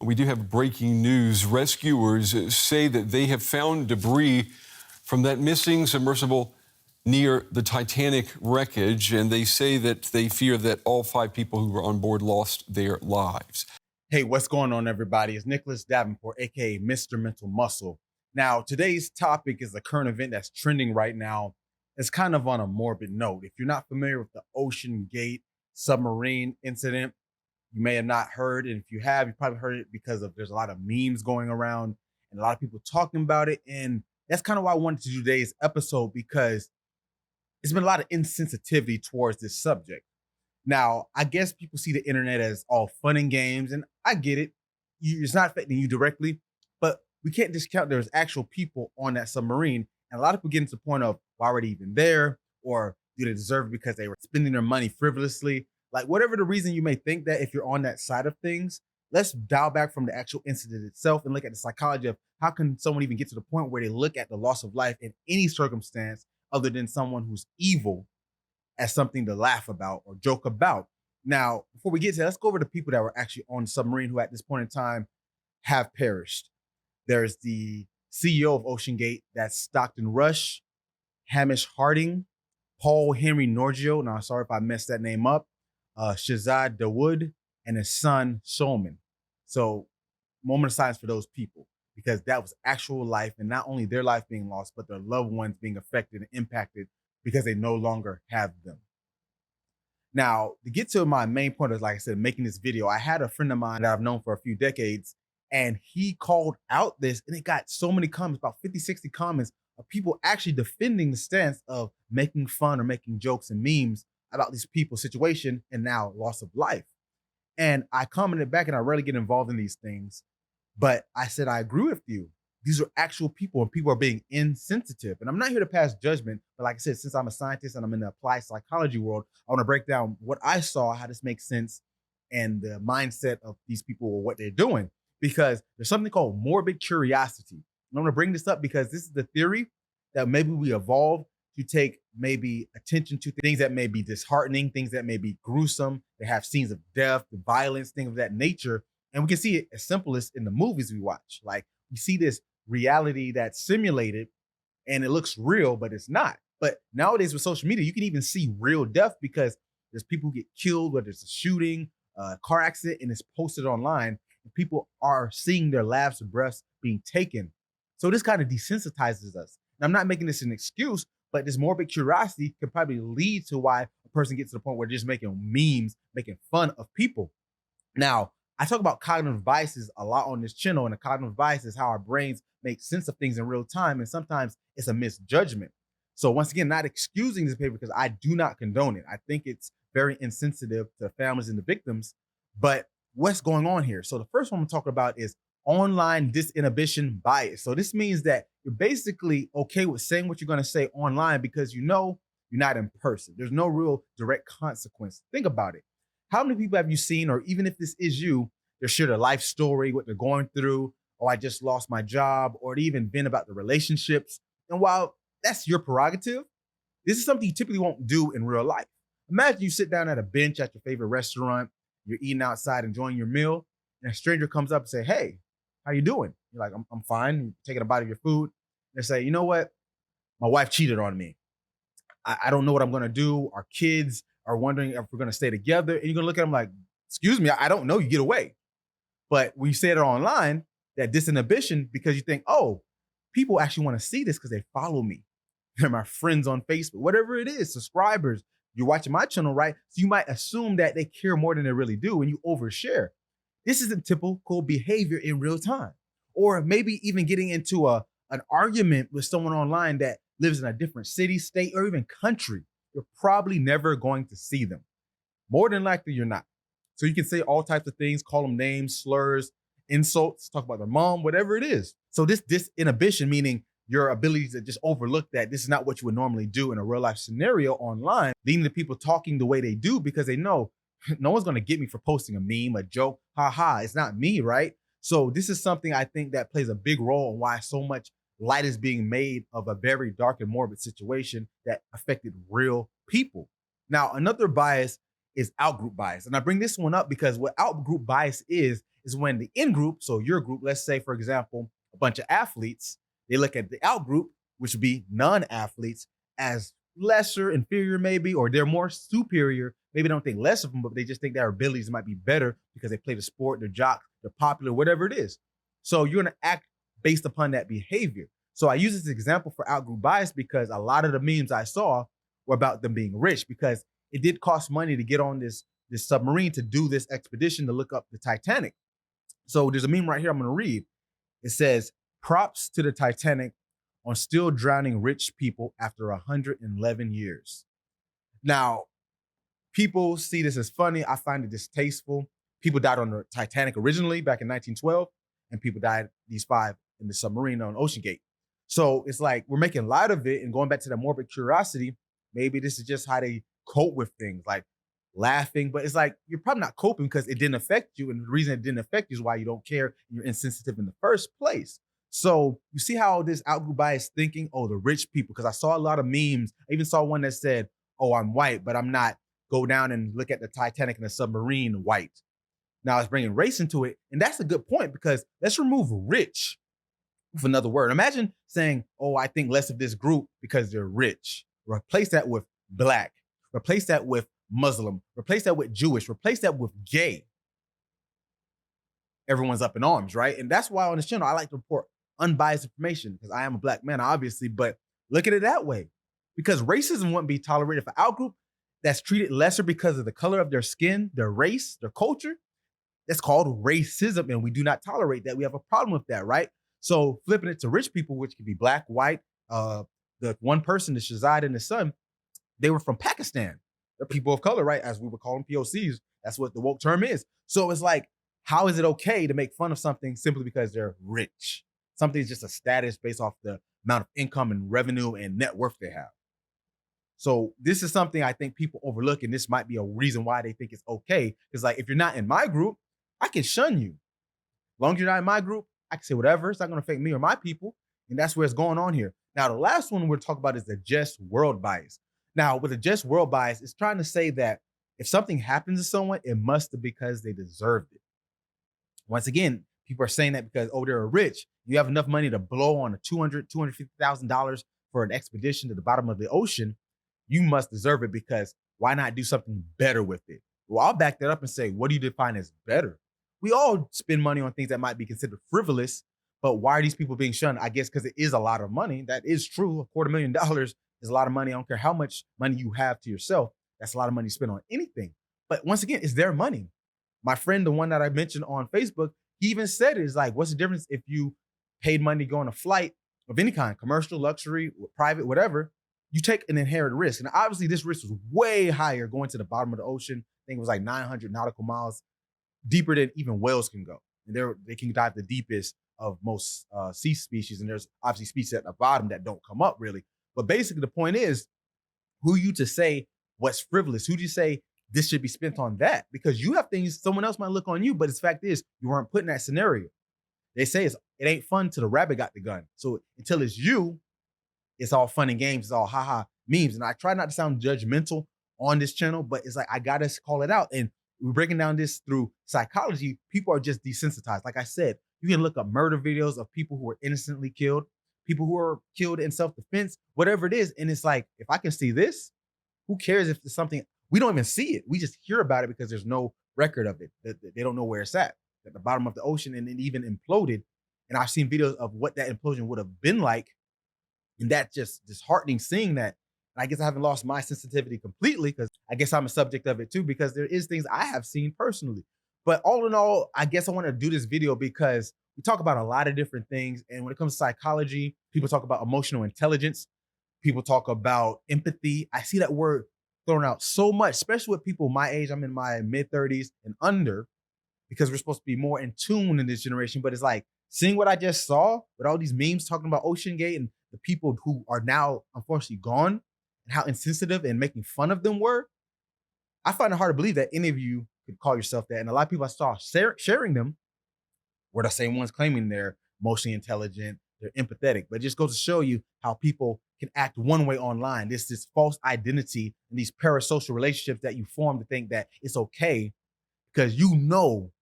We do have breaking news. Rescuers say that they have found debris from that missing submersible near the Titanic wreckage, and they say that they fear that all 5 people who were on board lost their lives. Hey, what's going on, everybody? It's Nicholas Davenport, aka Mr. Mental Muscle. Now, today's topic is a current event that's trending right now. It's kind of on a morbid note. If you're not familiar with the OceanGate submarine incident, you may have not heard. And if you have, you probably heard it because there's a lot of memes going around and a lot of people talking about it. And that's kind of why I wanted to do today's episode, because there's been a lot of insensitivity towards this subject. Now, I guess people see the internet as all fun and games, and I get it. It's not affecting you directly, but we can't discount there's actual people on that submarine. And a lot of people get to the point of, why were they even there? Or do they deserve it because they were spending their money frivolously? Like, whatever the reason you may think that, if you're on that side of things, let's dial back from the actual incident itself and look at the psychology of how can someone even get to the point where they look at the loss of life in any circumstance other than someone who's evil as something to laugh about or joke about. Now, before we get to that, let's go over the people that were actually on the submarine who at this point in time have perished. There's the CEO of OceanGate, that's Stockton Rush, Hamish Harding, Paul Henry Norgio, now sorry if I messed that name up, Shazad Dawood, and his son, Solomon. So, moment of silence for those people, because that was actual life, and not only their life being lost, but their loved ones being affected and impacted because they no longer have them. Now, to get to my main point is, like I said, making this video, I had a friend of mine that I've known for a few decades, and he called out this, and it got so many comments, about 50, 60 comments of people actually defending the stance of making fun or making jokes and memes about these people's situation and now loss of life. And I commented back, and I rarely get involved in these things, but I said, I agree with you. These are actual people, and people are being insensitive. And I'm not here to pass judgment, but like I said, since I'm a scientist and I'm in the applied psychology world, I want to break down what I saw, how this makes sense, and the mindset of these people or what they're doing. Because there's something called morbid curiosity. And I'm going to bring this up because this is the theory that maybe we evolved to take maybe attention to things that may be disheartening, things that may be gruesome, that have scenes of death, the violence, things of that nature. And we can see it as simple as in the movies we watch. Like, we see this reality that's simulated and it looks real, but it's not. But nowadays with social media, you can even see real death because there's people who get killed, whether it's a shooting, a car accident, and it's posted online. And people are seeing their last breaths being taken. So this kind of desensitizes us. And I'm not making this an excuse, but this morbid curiosity can probably lead to why a person gets to the point where they're just making memes, making fun of people. Now, I talk about cognitive biases a lot on this channel, and the cognitive bias is how our brains make sense of things in real time, and sometimes it's a misjudgment. So once again, not excusing this behavior, because I do not condone it. I think it's very insensitive to families and the victims, but what's going on here? So the first one I'm talking about is online disinhibition bias. So this means that you're basically okay with saying what you're going to say online because you know you're not in person. There's no real direct consequence. Think about it. How many people have you seen, or even if this is you, they share their life story, what they're going through, or I just lost my job, or even been about the relationships. And while that's your prerogative, this is something you typically won't do in real life. Imagine you sit down at a bench at your favorite restaurant, you're eating outside, enjoying your meal, and a stranger comes up and say, hey, how you doing? You're like, I'm fine. You're taking a bite of your food. They say, you know what? My wife cheated on me. I don't know what I'm going to do. Our kids are wondering if we're going to stay together. And you're going to look at them like, excuse me, I don't know. You get away. But when you say it online, that disinhibition, because you think, oh, people actually want to see this because they follow me. They're my friends on Facebook, whatever it is, subscribers. You're watching my channel, right? So you might assume that they care more than they really do, and you overshare. This isn't typical behavior in real time. Or maybe even getting into an argument with someone online that lives in a different city, state, or even country. You're probably never going to see them. More than likely, you're not. So you can say all types of things, call them names, slurs, insults, talk about their mom, whatever it is. So this disinhibition, meaning your ability to just overlook that this is not what you would normally do in a real life scenario online, leading to people talking the way they do because they know no one's going to get me for posting a meme, a joke, haha, it's not me, right? So this is something I think that plays a big role in why so much light is being made of a very dark and morbid situation that affected real people. Now, another bias is outgroup bias. And I bring this one up because what outgroup bias is is when the in group, so your group, let's say, for example, a bunch of athletes, they look at the out group, which would be non-athletes, as lesser, inferior, maybe, or they're more superior. Maybe they don't think less of them, but they just think their abilities might be better because they play the sport, they're jock, they're popular, whatever it is. So you're going to act based upon that behavior. So I use this example for out-group bias because a lot of the memes I saw were about them being rich, because it did cost money to get on this submarine to do this expedition to look up the Titanic. So there's a meme right here I'm going to read. It says, "Props to the Titanic on still drowning rich people after 111 years." Now, people see this as funny. I find it distasteful. People died on the Titanic originally back in 1912, and people died, these 5, in the submarine on OceanGate. So it's like we're making light of it and going back to the morbid curiosity. Maybe this is just how they cope with things, like laughing. But it's like you're probably not coping because it didn't affect you. And the reason it didn't affect you is why you don't care and you're insensitive in the first place. So you see how this outgroup bias thinking, oh, the rich people, because I saw a lot of memes. I even saw one that said, oh, I'm white, but I'm not. Go down and look at the Titanic and the submarine white. Now it's bringing race into it. And that's a good point, because let's remove rich with another word. Imagine saying, oh, I think less of this group because they're rich. Replace that with black. Replace that with Muslim. Replace that with Jewish. Replace that with gay. Everyone's up in arms, right? And that's why on this channel, I like to report unbiased information, because I am a black man, obviously, but look at it that way. Because racism wouldn't be tolerated for our group that's treated lesser because of the color of their skin, their race, their culture. That's called racism, and we do not tolerate that. We have a problem with that, right? So flipping it to rich people, which could be black, white, the one person, the Shazad and the son, they were from Pakistan. They're people of color, right? As we would call them, POCs. That's what the woke term is. So it's like, how is it okay to make fun of something simply because they're rich? Something is just a status based off the amount of income and revenue and net worth they have. So this is something I think people overlook, and this might be a reason why they think it's okay. Because like, if you're not in my group, I can shun you. As long as you're not in my group, I can say whatever. It's not going to affect me or my people. And that's where it's going on here. Now, the last one we're talking about is the just world bias. Now, with the just world bias, it's trying to say that if something happens to someone, it must be because they deserved it. Once again, people are saying that because, oh, they're rich. You have enough money to blow on a $250,000 for an expedition to the bottom of the ocean. You must deserve it, because why not do something better with it? Well, I'll back that up and say, what do you define as better? We all spend money on things that might be considered frivolous, but why are these people being shunned? I guess because it is a lot of money. That is true. $250,000 is a lot of money. I don't care how much money you have to yourself. That's a lot of money spent on anything. But once again, it's their money. My friend, the one that I mentioned on Facebook, he even said it is like, what's the difference if you paid money to go on a flight of any kind, commercial, luxury, private, whatever? You take an inherent risk. And obviously this risk was way higher going to the bottom of the ocean. I think it was like 900 nautical miles, deeper than even whales can go. And they can dive the deepest of most sea species. And there's obviously species at the bottom that don't come up really. But basically the point is, who are you to say what's frivolous? Who do you say this should be spent on that? Because you have things someone else might look on you, but the fact is you weren't put in that scenario. They say it ain't fun till the rabbit got the gun. So until it's you, it's all fun and games. It's all haha memes. And I try not to sound judgmental on this channel, but it's like, I got to call it out. And we're breaking down this through psychology. People are just desensitized. Like I said, you can look up murder videos of people who were innocently killed, people who are killed in self-defense, whatever it is. And it's like, if I can see this, who cares if it's something, we don't even see it. We just hear about it because there's no record of it. They don't know where it's at the bottom of the ocean, and it even imploded. And I've seen videos of what that implosion would have been like. And that's just disheartening seeing that. And I guess I haven't lost my sensitivity completely, because I guess I'm a subject of it too, because there is things I have seen personally. But all in all, I guess I want to do this video because we talk about a lot of different things. And when it comes to psychology, people talk about emotional intelligence. People talk about empathy. I see that word thrown out so much, especially with people my age. I'm in my mid-30s and under, because we're supposed to be more in tune in this generation. But it's like seeing what I just saw with all these memes talking about OceanGate and the people who are now unfortunately gone and how insensitive and making fun of them were. I find it hard to believe that any of you could call yourself that. And a lot of people I saw sharing them were the same ones claiming they're emotionally intelligent, they're empathetic. But it just goes to show you how people can act one way online. This false identity and these parasocial relationships that you form to think that it's okay, because you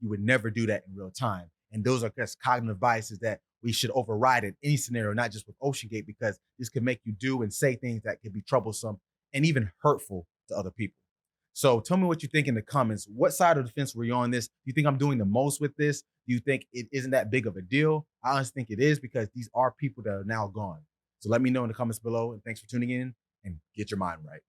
would never do that in real time. And those are just cognitive biases that we should override in any scenario, not just with OceanGate, because this could make you do and say things that could be troublesome and even hurtful to other people. So tell me what you think in the comments. What side of the fence were you on this? Do you think I'm doing the most with this? Do you think it isn't that big of a deal? I honestly think it is, because these are people that are now gone. So let me know in the comments below. And thanks for tuning in, and get your mind right.